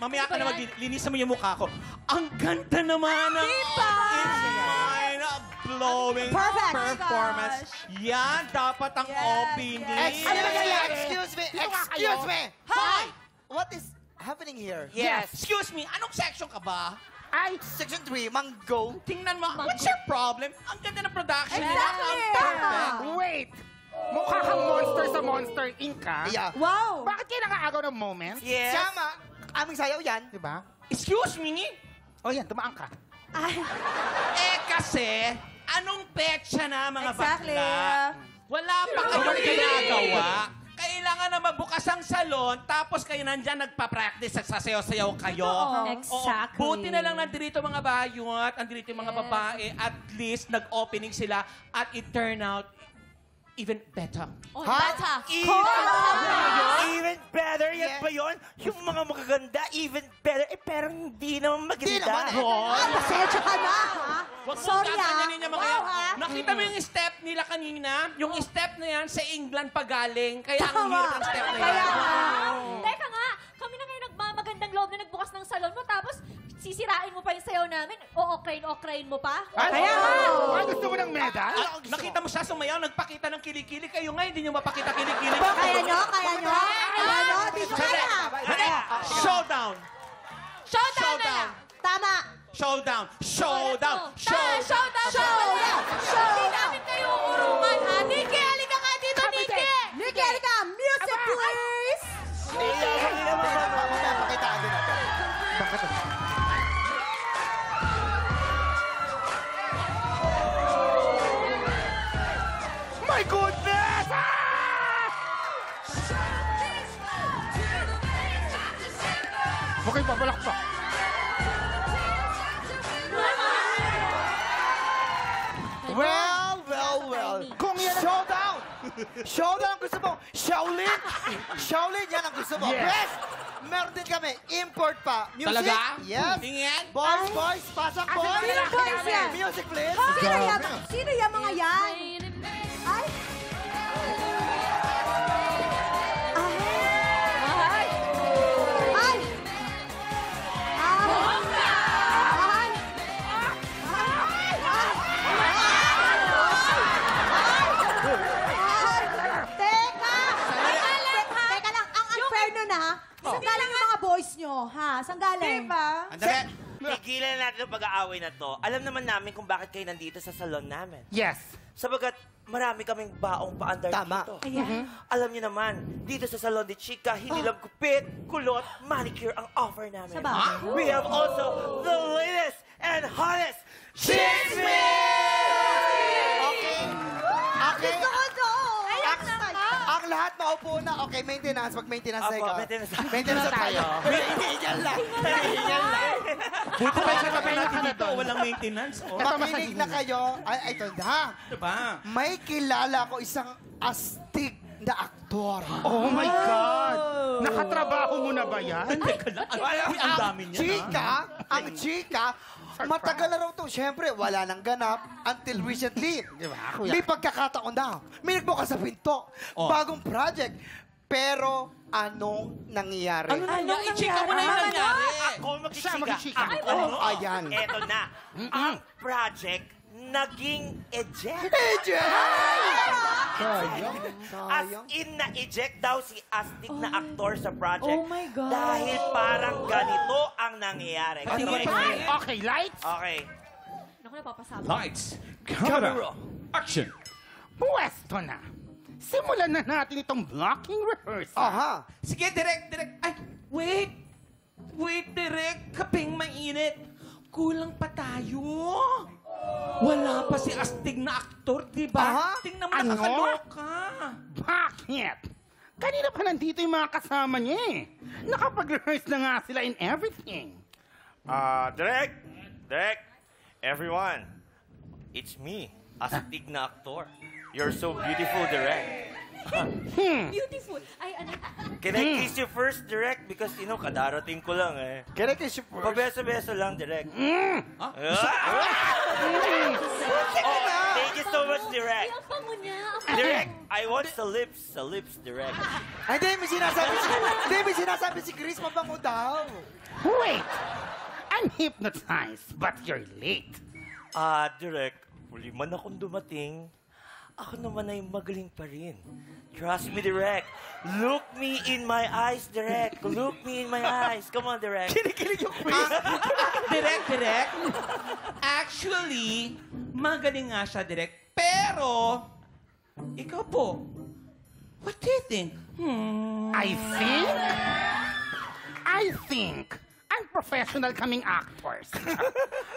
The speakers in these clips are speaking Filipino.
mamaya ka na maglinisan mo yung mukha ko. Ang ganda naman ng mind-blowing performance. Yan, dapat ang opening. Excuse me! Excuse me! Hi! What is happening here? Yes. Excuse me, anong section ka ba? Ay, Section 3, Mango. Tingnan mo, what's your problem? Ang ganda ng production. Exactly. Ang perfect. Wait! Mukha kang monster sa Monster Inc. Yeah. Wow! Bakit kayo nakaagaw ng moment? Yes. Tama. Aming sayaw yan. Diba? Excuse me? O yan, tumaan ka. Kasi, anong petsa na mga Exactly. bakla? Wala pa kayong ginagawa. Kailangan na mabukas ang salon, tapos kayo nandyan nagpa-practice sa sayaw-sayaw kayo. Exactly. Buti na lang nandito mga bayot, andito yung mga babae, at least nag-opening sila, at it turned out even better. Oh, bata. Even better, yan ba yun? Yung mga magaganda, even better. Eh, pero hindi naman maganda. Hindi naman eh. Pasensya ka na, ha? Wag mo Sorry, gaganyanin yung mga Wow, yan. ha? Nakita mo yung step nila kanina? Yung step na yan sa England pagaling. Kaya ang Tama. hirap ang step na yan. Kaya Teka nga, kami na ngayon nagmamagandang loob na nagbukas ng salon mo, tapos sisirain mo pa yung sayaw namin, o-okrayin mo pa? Kaya Ay, gusto mo ng medal? Nakita mo siya sumayaw, nagpakita ng kilikili. Kayo nga, hindi nyo mapakita kilikili. Kaya nyo? Kaya nyo? Kaya nyo? Dito ka na. Showdown! Showdown na lang! Tama. Showdown! Showdown! Showdown! Hindi namin kayo urungan, ha? Nike, halika nga dito, Nike! Nicky, halika. Music, please. Mamaya pakitaan din natin. My goodness! Okay, pabalakpak. Well. Kung yan ang... Showdown! Showdown ang gusto mo. Shaolin! Shaolin, yan ang gusto mo. Yes. Meron din kami. Import pa. Music? Talaga? Yes. Tingin? Boys, pasok boys. Sino boys yan? Music, please. Sino yung mga yan? Ay. Ay. Ay. Teka lang, ang unfair nun ha. Saan galing yung mga boys nyo, ha? Saan galing? Diba? Andali. Tigilan natin ang pag-aaway na to. Alam naman namin kung bakit kayo nandito sa salon namin. Yes. Sabagat marami kaming baong paandar Tama. dito. Ayan. Alam niyo naman, dito sa Salon de Chica, hindi lang gupit, kulot, manicure ang offer namin. Sa bagay. We have also the latest and hottest chismis! Okay. Okay. Gusto ko to. Ang lahat maupo na. Okay, maintenance. Mag-maintenance Apo, tayo. maintenance. Maintenance na tayo. Hinihingal lang. Hinihingal lang. Buti pa sa tabi natin dito, walang maintenance. Oh. Makinig na kayo. Ay, ito na. Diba? May kilala ko isang astig na aktor. Oh my God! Nakatrabaho mo na ba yan? Teka lang. Uy, ang dami niya. Ang chika, matagal na raw to. Siyempre, wala nang ganap until recently. May pagkakataon daw. May nagbukas sa pinto. Oh. Bagong project. Pero, anong nangyayari? Ano nangyari? I-chika mo na yung nangyari. Ako Siya magchichika. magchichika. Ako. Ayan. Eto na. Ang project naging eject. As in na-eject daw si astig na aktor sa project. Oh my God. Dahil parang ganito ang nangyayari. Gusto ko explain? Okay, lights. Okay. Naku, napapasabi. Lights, camera, action. Pwesto na. Simulan na natin itong blocking rehearsal. Aha. Sige, direct. Ay, wait. Wait, direct. Kaping mainit. Kulang pa tayo. Wala pa si astig na aktor, di ba? Aha. Tingnan mo, Ano? nakakaloka. Bakit? Kanina pa nandito yung mga kasama niya eh. Nakapag-rehearse na nga sila in everything. Direk, everyone, it's me, astig na aktor. You're so beautiful, Direk. Beautiful. Ay, ano? Can I kiss you first, Direk? Because, kadarating ko lang eh. Can I kiss you first? Pabeso-beso lang, Direk. Ah? Thank you so much, Direk. Ay, ang pango niya. Direk, I want sa lips, Direk. Ay, hindi, may sinasabi si Chris, mabango daw. Wait! I'm hypnotized, but you're late. Direk, huli man akong dumating, ako naman ay magaling pa rin. Trust me, Direk. Look me in my eyes, Direk. Look me in my eyes. Come on, Direk. Kinikilig yung Chris. Direk. Actually, magaling nga siya, Direk. Pero, ikaw po, what do you think? I think unprofessional kaming actors.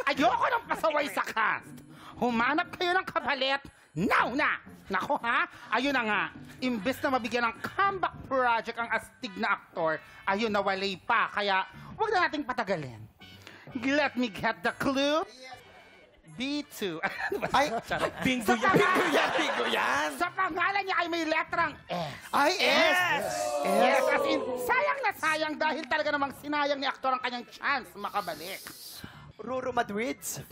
Ayoko nang pasaway sa cast. Humanap kayo ng kapalit. Now na! Nako ha, ayun na nga. Imbes na mabigyan ng comeback project ang astig na aktor, ayun nawalay pa. Kaya, huwag na nating patagalin. Let me get the clue. B2. Ay, Bingo yan. Sa pangalan niya ay may letrang S. ay, yes. Yes, as in, sayang na sayang dahil talaga namang sinayang ni aktor ang kanyang chance makabalik. Ruro Madrids.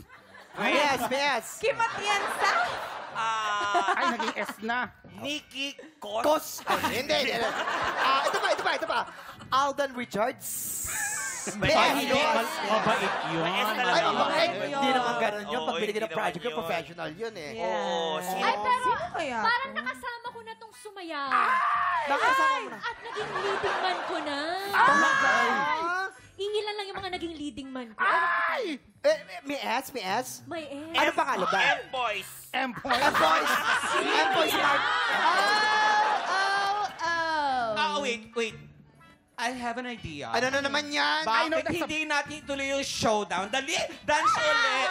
Yes. Kim Atienza? Ay, naging S na. Nikki Kos. Kos. Hindi. Ito pa. Alden Richards. May Yes. Mabait yun. May S Ay, talaga. mabait. Hindi naman ganun yun. Oo, Pag binigyan ng hindi project naman yun, professional yun eh. Oo, Ay, pero Sino kaya? parang nakasama ko na tong sumayaw. Nakasama mo na. At naging leading man ko na. Ah, Iilan lang yung mga naging leading man ko. Ay! may S? May S. Ano pangalan ba? M-Boys. M-Boy. M-Boys Smart. Wait. I have an idea. Ano na naman yan? I know Bakit that's a- hindi natin ituloy yung showdown? Dali, dance ulit.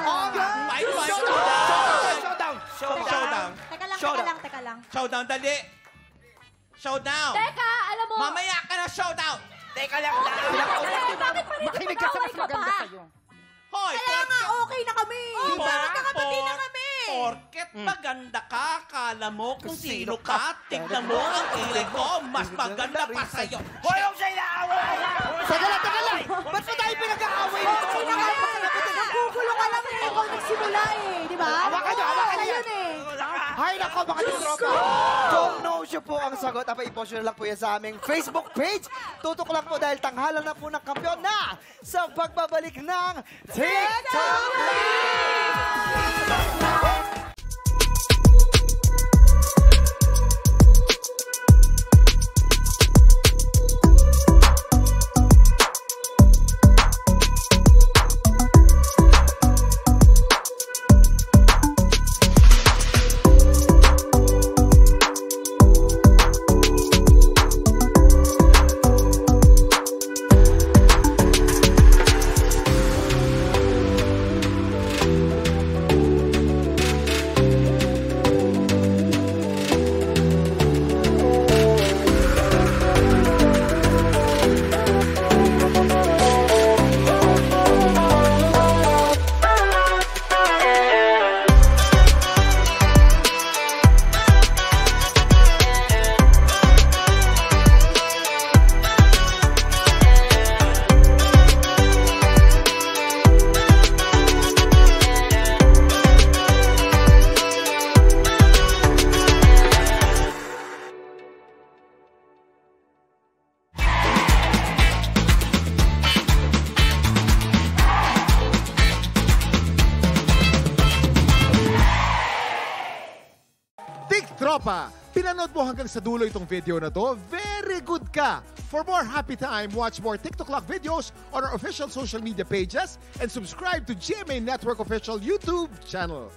Oh, Fight. Showdown. Teka lang. Showdown, dali. Showdown. Teka, alam mo. Mamaya ka na showdown. Teka lang. Bakit pa rin Makinig ka sa mas nag-away ka maganda pa? sa'yo. Hoy, Kaya nga, okay na kami. Diba? Magkakapatid na kami. Porket maganda ka, kala mo kung sino ka, tignan mo ang kilay ko, mas maganda pa sa'yo. Hoy, huwag siya inaaway! Teka lang. Ba't pa tayo pinag-aaway nito? Nagugulo ka lang eh. Ikaw nagsimula eh. Di ba? Hawakan niyo yan. Yun eh. Hay nako mga tropa. Kung no show po ang sagot, i-post nyo na lang po yan sa aming Facebook page. Tutok lang po dahil tanghalan na po ng kampiyon na sa pagbabalik ng TikTok Tropa, pinanood mo hanggang sa dulo itong video na to? Very good ka! For more happy time, watch more TikTok Clock videos on our official social media pages and subscribe to GMA Network official YouTube channel.